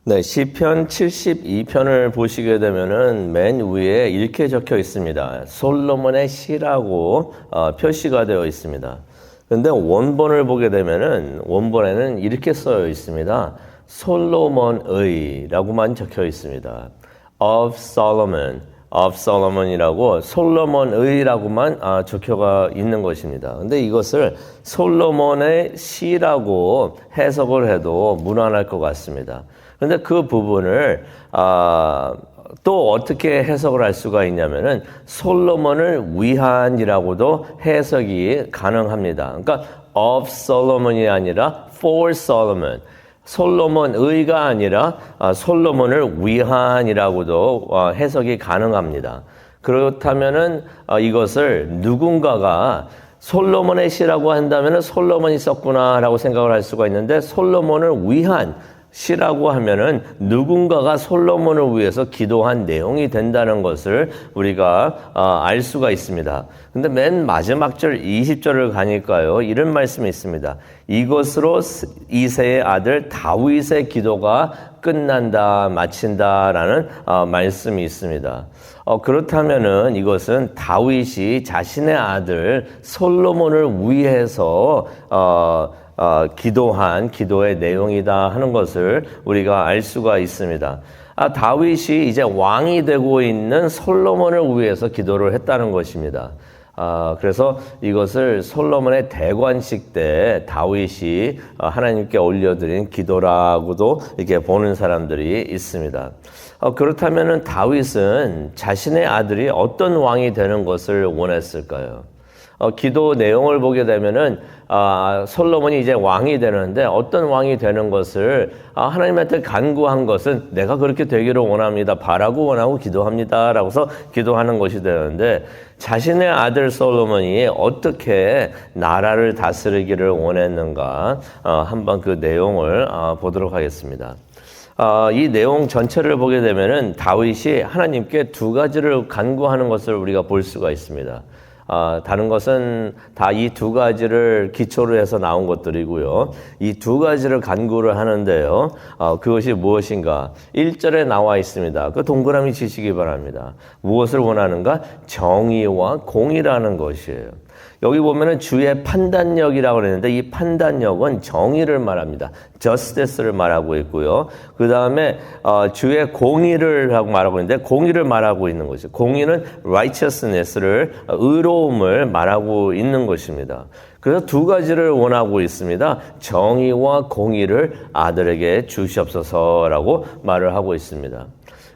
네, 시편 72편을 보시게 되면은 맨 위에 이렇게 적혀 있습니다. 솔로몬의 시라고 표시가 되어 있습니다. 그런데 원본을 보게 되면은 원본에는 이렇게 쓰여 있습니다. 솔로몬의라고만 적혀 있습니다. of Solomon이라고 솔로몬의라고만 적혀가 있는 것입니다. 근데 이것을 솔로몬의 시라고 해석을 해도 무난할 것 같습니다. 그런데 그 부분을 또 어떻게 해석을 할 수가 있냐면은 솔로몬을 위한이라고도 해석이 가능합니다. 그러니까 of Solomon이 아니라 for Solomon. 솔로몬의가 아니라 솔로몬을 위한이라고도 해석이 가능합니다. 그렇다면은 이것을 누군가가 솔로몬의 시라고 한다면은 솔로몬이 썼구나라고 생각을 할 수가 있는데 솔로몬을 위한 시라고 하면은 누군가가 솔로몬을 위해서 기도한 내용이 된다는 것을 우리가 알 수가 있습니다. 근데 맨 마지막 절 20절을 가니까요. 이런 말씀이 있습니다. 이것으로 이새의 아들 다윗의 기도가 끝난다, 마친다라는 말씀이 있습니다. 그렇다면은 이것은 다윗이 자신의 아들 솔로몬을 위해서 기도한 기도의 내용이다 하는 것을 우리가 알 수가 있습니다. 다윗이 이제 왕이 되고 있는 솔로몬을 위해서 기도를 했다는 것입니다. 그래서 이것을 솔로몬의 대관식 때 다윗이 하나님께 올려드린 기도라고도 이렇게 보는 사람들이 있습니다. 그렇다면은 다윗은 자신의 아들이 어떤 왕이 되는 것을 원했을까요? 기도 내용을 보게 되면은 솔로몬이 이제 왕이 되는데 어떤 왕이 되는 것을 하나님한테 간구한 것은 내가 그렇게 되기를 원합니다. 바라고 원하고 기도합니다라고서 기도하는 것이 되는데 자신의 아들 솔로몬이 어떻게 나라를 다스리기를 원했는가 한번 그 내용을 보도록 하겠습니다. 이 내용 전체를 보게 되면은 다윗이 하나님께 두 가지를 간구하는 것을 우리가 볼 수가 있습니다. 다른 것은 다 이 두 가지를 기초로 해서 나온 것들이고요. 이 두 가지를 간구를 하는데요. 그것이 무엇인가? 1절에 나와 있습니다. 그 동그라미 치시기 바랍니다. 무엇을 원하는가? 정의와 공의라는 것이에요. 여기 보면은 주의 판단력이라고 그랬는데 이 판단력은 정의를 말합니다. justice를 말하고 있고요. 그 다음에 주의 공의를 하고 말하고 있는데 공의를 말하고 있는 것이죠. 공의는 righteousness를 의로움을 말하고 있는 것입니다. 그래서 두 가지를 원하고 있습니다. 정의와 공의를 아들에게 주시옵소서라고 말을 하고 있습니다.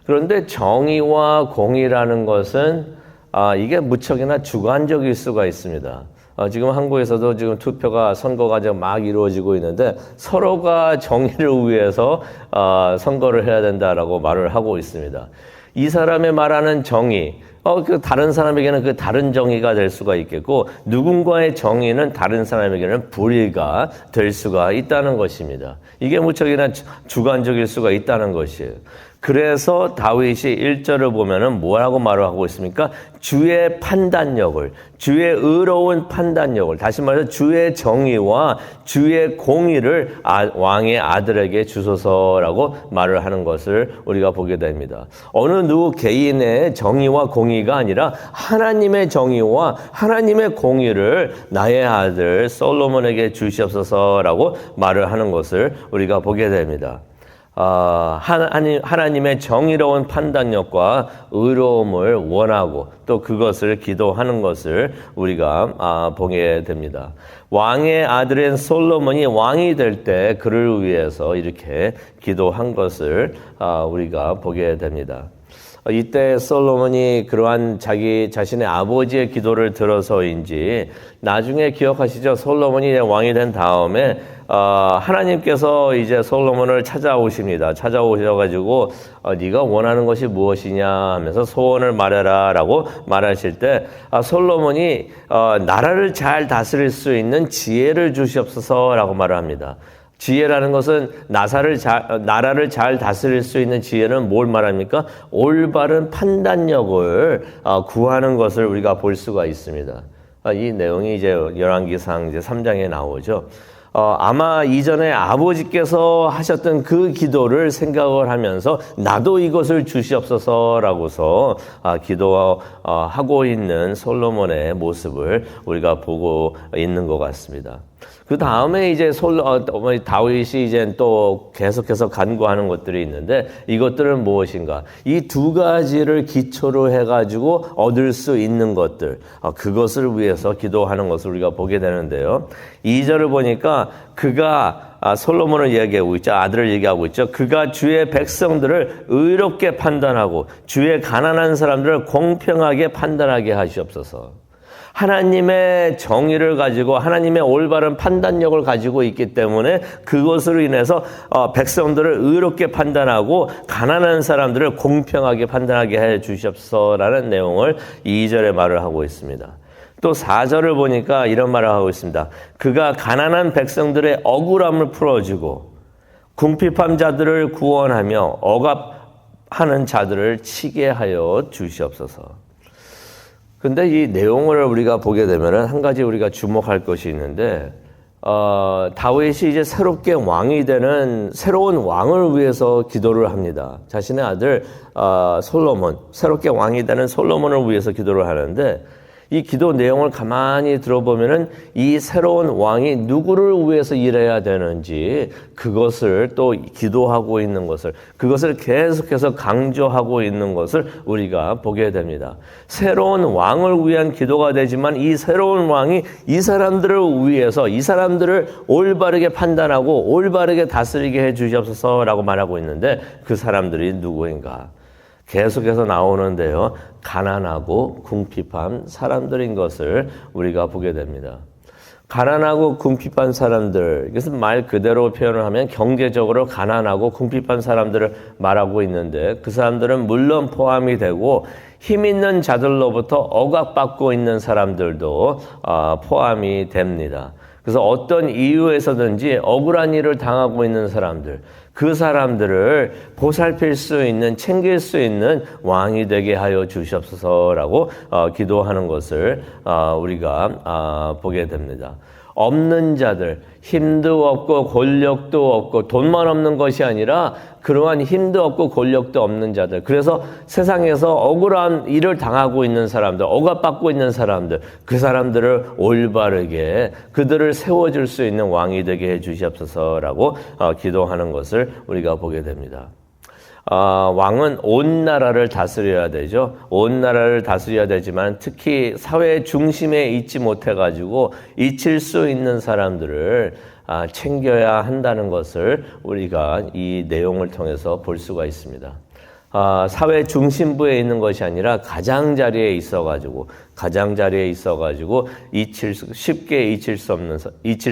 그런데 정의와 공의라는 것은 이게 무척이나 주관적일 수가 있습니다. 지금 한국에서도 지금 투표가 선거가 지금 막 이루어지고 있는데 서로가 정의를 위해서 선거를 해야 된다라고 말을 하고 있습니다. 이 사람의 말하는 정의, 그 다른 사람에게는 그 다른 정의가 될 수가 있겠고 누군가의 정의는 다른 사람에게는 불의가 될 수가 있다는 것입니다. 이게 무척이나 주관적일 수가 있다는 것이에요. 그래서 다윗이 1절을 보면은 뭐라고 말을 하고 있습니까? 주의 판단력을, 주의 의로운 판단력을, 다시 말해서 주의 정의와 주의 공의를 왕의 아들에게 주소서라고 말을 하는 것을 우리가 보게 됩니다. 어느 누구 개인의 정의와 공의가 아니라 하나님의 정의와 하나님의 공의를 나의 아들 솔로몬에게 주시옵소서라고 말을 하는 것을 우리가 보게 됩니다. 하나님의 정의로운 판단력과 의로움을 원하고 또 그것을 기도하는 것을 우리가 보게 됩니다. 왕의 아들인 솔로몬이 왕이 될 때 그를 위해서 이렇게 기도한 것을 우리가 보게 됩니다. 이때 솔로몬이 그러한 자신의 아버지의 기도를 들어서인지 나중에 기억하시죠? 솔로몬이 왕이 된 다음에 하나님께서 이제 솔로몬을 찾아오십니다. 찾아오셔가지고 네가 원하는 것이 무엇이냐 하면서 소원을 말해라라고 말하실 때 솔로몬이 나라를 잘 다스릴 수 있는 지혜를 주시옵소서라고 말을 합니다. 지혜라는 것은 나라를 잘 다스릴 수 있는 지혜는 뭘 말합니까? 올바른 판단력을 구하는 것을 우리가 볼 수가 있습니다. 이 내용이 이제 열왕기상 이제 3장에 나오죠. 아마 이전에 아버지께서 하셨던 그 기도를 생각을 하면서 나도 이것을 주시옵소서라고서 기도하고 있는 솔로몬의 모습을 우리가 보고 있는 것 같습니다. 그 다음에 이제 다윗이 이제 또 계속해서 간구하는 것들이 있는데 이것들은 무엇인가? 이 두 가지를 기초로 해가지고 얻을 수 있는 것들, 그것을 위해서 기도하는 것을 우리가 보게 되는데요. 2절을 보니까 솔로몬을 얘기하고 있죠. 아들을 얘기하고 있죠. 그가 주의 백성들을 의롭게 판단하고 주의 가난한 사람들을 공평하게 판단하게 하시옵소서. 하나님의 정의를 가지고 하나님의 올바른 판단력을 가지고 있기 때문에 그것으로 인해서 백성들을 의롭게 판단하고 가난한 사람들을 공평하게 판단하게 해 주시옵소서라는 내용을 2절에 말을 하고 있습니다. 또 4절을 보니까 이런 말을 하고 있습니다. 그가 가난한 백성들의 억울함을 풀어주고 궁핍한 자들을 구원하며 억압하는 자들을 치게 하여 주시옵소서. 근데 이 내용을 우리가 보게 되면은 한 가지 우리가 주목할 것이 있는데, 다윗이 이제 새롭게 왕이 되는 새로운 왕을 위해서 기도를 합니다. 자신의 아들, 솔로몬, 새롭게 왕이 되는 솔로몬을 위해서 기도를 하는데, 이 기도 내용을 가만히 들어보면은 이 새로운 왕이 누구를 위해서 일해야 되는지 그것을 또 기도하고 있는 것을 그것을 계속해서 강조하고 있는 것을 우리가 보게 됩니다. 새로운 왕을 위한 기도가 되지만 이 새로운 왕이 이 사람들을 위해서 이 사람들을 올바르게 판단하고 올바르게 다스리게 해 주시옵소서라고 말하고 있는데 그 사람들이 누구인가? 계속해서 나오는데요. 가난하고 궁핍한 사람들인 것을 우리가 보게 됩니다. 가난하고 궁핍한 사람들, 이것은 말 그대로 표현을 하면 경제적으로 가난하고 궁핍한 사람들을 말하고 있는데 그 사람들은 물론 포함이 되고 힘 있는 자들로부터 억압받고 있는 사람들도 포함이 됩니다. 그래서 어떤 이유에서든지 억울한 일을 당하고 있는 사람들, 그 사람들을 보살필 수 있는, 챙길 수 있는 왕이 되게 하여 주시옵소서라고 기도하는 것을 우리가 보게 됩니다. 없는 자들, 힘도 없고 권력도 없고 돈만 없는 것이 아니라 그러한 힘도 없고 권력도 없는 자들, 그래서 세상에서 억울한 일을 당하고 있는 사람들, 억압받고 있는 사람들, 그 사람들을 올바르게 그들을 세워줄 수 있는 왕이 되게 해 주시옵소서라고 기도하는 것을 우리가 보게 됩니다. 왕은 온 나라를 다스려야 되죠. 온 나라를 다스려야 되지만 특히 사회 중심에 있지 못해가지고 잊힐 수 있는 사람들을 챙겨야 한다는 것을 우리가 이 내용을 통해서 볼 수가 있습니다. 사회 중심부에 있는 것이 아니라 가장자리에 있어가지고 쉽게 잊힐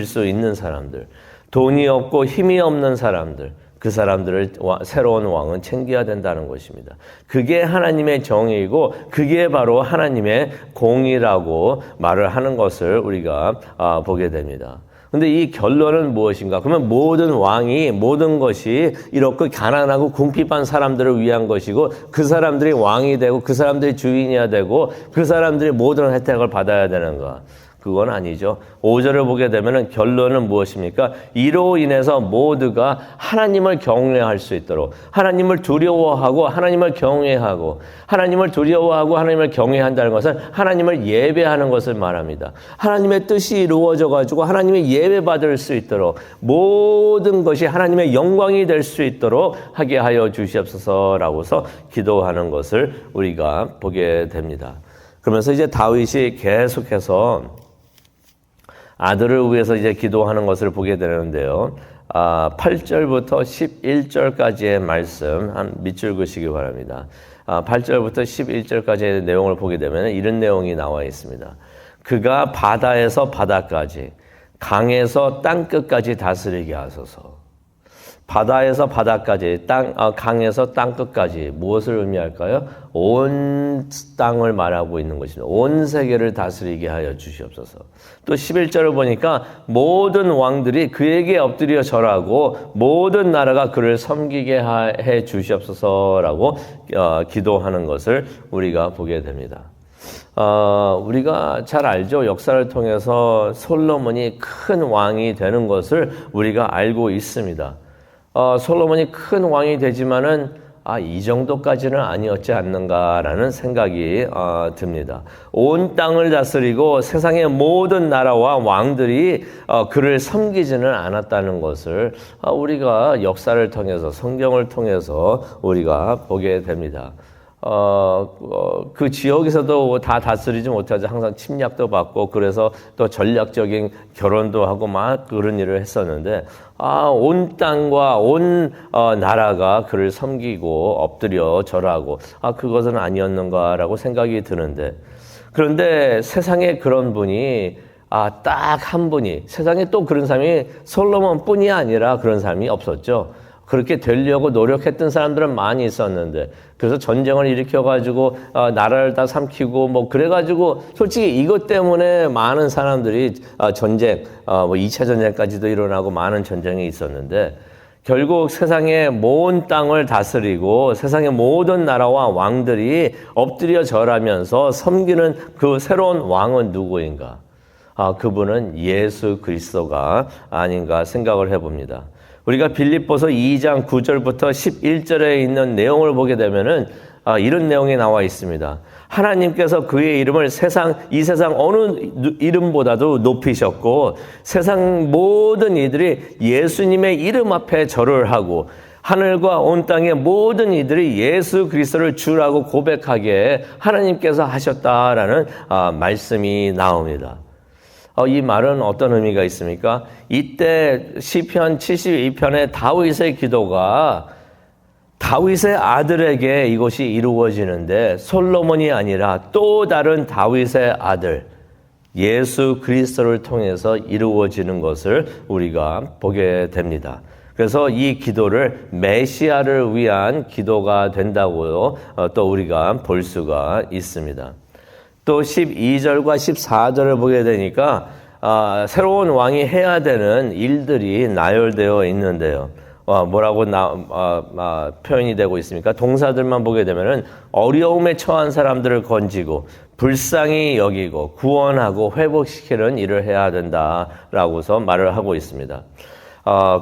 수 있는 사람들, 돈이 없고 힘이 없는 사람들, 그 사람들을 새로운 왕은 챙겨야 된다는 것입니다. 그게 하나님의 정의이고 그게 바로 하나님의 공의라고 말을 하는 것을 우리가 보게 됩니다. 근데 이 결론은 무엇인가? 그러면 모든 왕이 모든 것이 이렇게 가난하고 궁핍한 사람들을 위한 것이고 그 사람들이 왕이 되고 그 사람들이 주인이어야 되고 그 사람들이 모든 혜택을 받아야 되는가? 그건 아니죠. 5절을 보게 되면 결론은 무엇입니까? 이로 인해서 모두가 하나님을 경외할 수 있도록, 하나님을 두려워하고 하나님을 경외하고, 하나님을 두려워하고 하나님을 경외한다는 것은 하나님을 예배하는 것을 말합니다. 하나님의 뜻이 이루어져 가지고 하나님의 예배받을 수 있도록, 모든 것이 하나님의 영광이 될 수 있도록 하게 하여 주시옵소서라고서 기도하는 것을 우리가 보게 됩니다. 그러면서 이제 다윗이 계속해서 아들을 위해서 이제 기도하는 것을 보게 되는데요. 8절부터 11절까지의 말씀 한 밑줄 그시기 바랍니다. 8절부터 11절까지의 내용을 보게 되면 이런 내용이 나와 있습니다. 그가 바다에서 바다까지, 강에서 땅끝까지 다스리게 하소서. 바다에서 바다까지, 강에서 땅끝까지 무엇을 의미할까요? 온 땅을 말하고 있는 것입니다. 온 세계를 다스리게 하여 주시옵소서. 또 11절을 보니까 모든 왕들이 그에게 엎드려 절하고 모든 나라가 그를 섬기게 해 주시옵소서라고 기도하는 것을 우리가 보게 됩니다. 우리가 잘 알죠. 역사를 통해서 솔로몬이 큰 왕이 되는 것을 우리가 알고 있습니다. 솔로몬이 큰 왕이 되지만은 이 정도까지는 아니었지 않는가라는 생각이 듭니다. 온 땅을 다스리고 세상의 모든 나라와 왕들이 그를 섬기지는 않았다는 것을 우리가 역사를 통해서 성경을 통해서 우리가 보게 됩니다. 그 지역에서도 다 다스리지 못하죠. 항상 침략도 받고 그래서 또 전략적인 결혼도 하고 막 그런 일을 했었는데 온 땅과 온 나라가 그를 섬기고 엎드려 절하고 그것은 아니었는가라고 생각이 드는데 그런데 세상에 그런 분이 딱 한 분이 세상에 또 그런 사람이 솔로몬뿐이 아니라 그런 사람이 없었죠. 그렇게 되려고 노력했던 사람들은 많이 있었는데 그래서 전쟁을 일으켜가지고 나라를 다 삼키고 뭐 그래가지고 솔직히 이것 때문에 많은 사람들이 전쟁, 2차 전쟁까지도 일어나고 많은 전쟁이 있었는데 결국 세상의 모든 땅을 다스리고 세상의 모든 나라와 왕들이 엎드려 절하면서 섬기는 그 새로운 왕은 누구인가? 그분은 예수 그리스도가 아닌가 생각을 해봅니다. 우리가 빌립보서 2장 9절부터 11절에 있는 내용을 보게 되면은 이런 내용이 나와 있습니다. 하나님께서 그의 이름을 이 세상 어느 이름보다도 높이셨고 세상 모든 이들이 예수님의 이름 앞에 절을 하고 하늘과 온 땅의 모든 이들이 예수 그리스도를 주라고 고백하게 하나님께서 하셨다라는 말씀이 나옵니다. 이 말은 어떤 의미가 있습니까? 이때 시편 72편의 다윗의 기도가 다윗의 아들에게 이것이 이루어지는데 솔로몬이 아니라 또 다른 다윗의 아들 예수 그리스도를 통해서 이루어지는 것을 우리가 보게 됩니다. 그래서 이 기도를 메시아를 위한 기도가 된다고 또 우리가 볼 수가 있습니다. 또 12절과 14절을 보게 되니까 새로운 왕이 해야 되는 일들이 나열되어 있는데요. 뭐라고 표현이 되고 있습니까? 동사들만 보게 되면은 어려움에 처한 사람들을 건지고 불쌍히 여기고 구원하고 회복시키는 일을 해야 된다라고서 말을 하고 있습니다.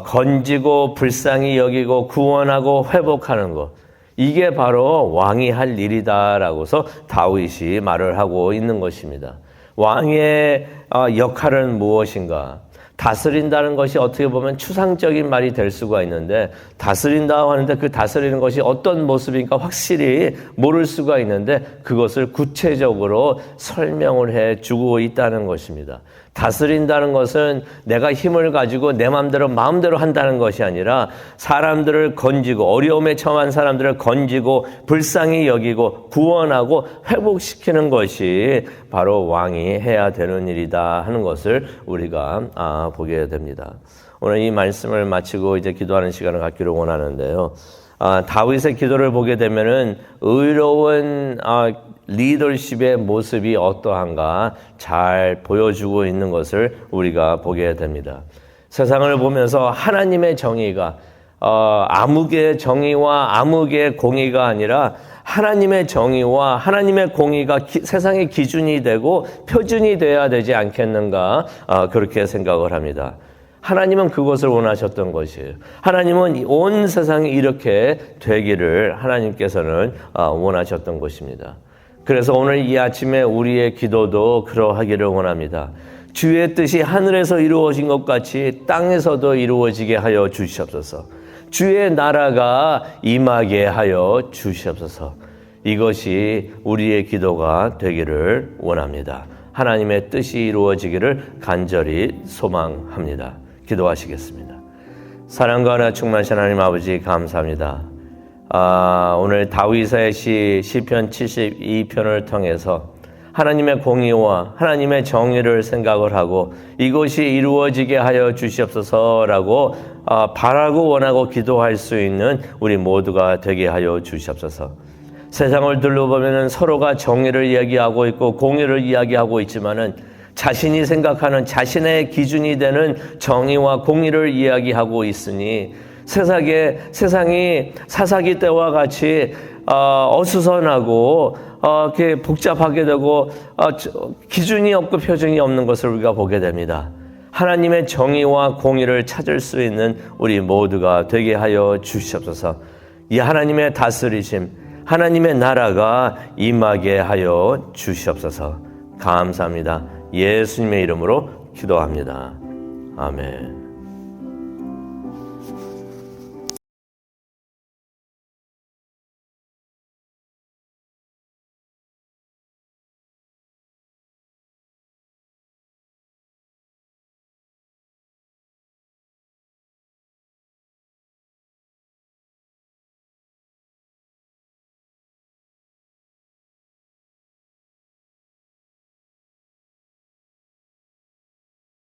건지고 불쌍히 여기고 구원하고 회복하는 것. 이게 바로 왕이 할 일이다라고서 다윗이 말을 하고 있는 것입니다. 왕의 역할은 무엇인가? 다스린다는 것이 어떻게 보면 추상적인 말이 될 수가 있는데 다스린다고 하는데 그 다스리는 것이 어떤 모습인가 확실히 모를 수가 있는데 그것을 구체적으로 설명을 해주고 있다는 것입니다. 다스린다는 것은 내가 힘을 가지고 내 마음대로 한다는 것이 아니라 사람들을 건지고 어려움에 처한 사람들을 건지고 불쌍히 여기고 구원하고 회복시키는 것이 바로 왕이 해야 되는 일이다 하는 것을 우리가 보게 됩니다. 오늘 이 말씀을 마치고 이제 기도하는 시간을 갖기를 원하는데요. 다윗의 기도를 보게 되면은 의로운 리더십의 모습이 어떠한가 잘 보여주고 있는 것을 우리가 보게 됩니다. 세상을 보면서 하나님의 정의가 암흑의 정의와 암흑의 공의가 아니라 하나님의 정의와 하나님의 공의가 세상의 기준이 되고 표준이 되어야 되지 않겠는가 그렇게 생각을 합니다. 하나님은 그것을 원하셨던 것이에요. 하나님은 온 세상이 이렇게 되기를 하나님께서는 원하셨던 것입니다. 그래서 오늘 이 아침에 우리의 기도도 그러하기를 원합니다. 주의 뜻이 하늘에서 이루어진 것 같이 땅에서도 이루어지게 하여 주시옵소서. 주의 나라가 임하게 하여 주시옵소서. 이것이 우리의 기도가 되기를 원합니다. 하나님의 뜻이 이루어지기를 간절히 소망합니다. 기도하시겠습니다. 사랑과 은혜가 충만하신 하나님 아버지 감사합니다. 오늘 다윗의 시편 72편을 통해서 하나님의 공의와 하나님의 정의를 생각을 하고 이것이 이루어지게 하여 주시옵소서라고 바라고 원하고 기도할 수 있는 우리 모두가 되게 하여 주시옵소서. 세상을 둘러보면 서로가 정의를 이야기하고 있고 공의를 이야기하고 있지만은 자신이 생각하는 자신의 기준이 되는 정의와 공의를 이야기하고 있으니 세상이 사사기 때와 같이 어수선하고 이렇게 복잡하게 되고 기준이 없고 표준이 없는 것을 우리가 보게 됩니다. 하나님의 정의와 공의를 찾을 수 있는 우리 모두가 되게 하여 주시옵소서. 이 하나님의 다스리심, 하나님의 나라가 임하게 하여 주시옵소서. 감사합니다. 예수님의 이름으로 기도합니다. 아멘.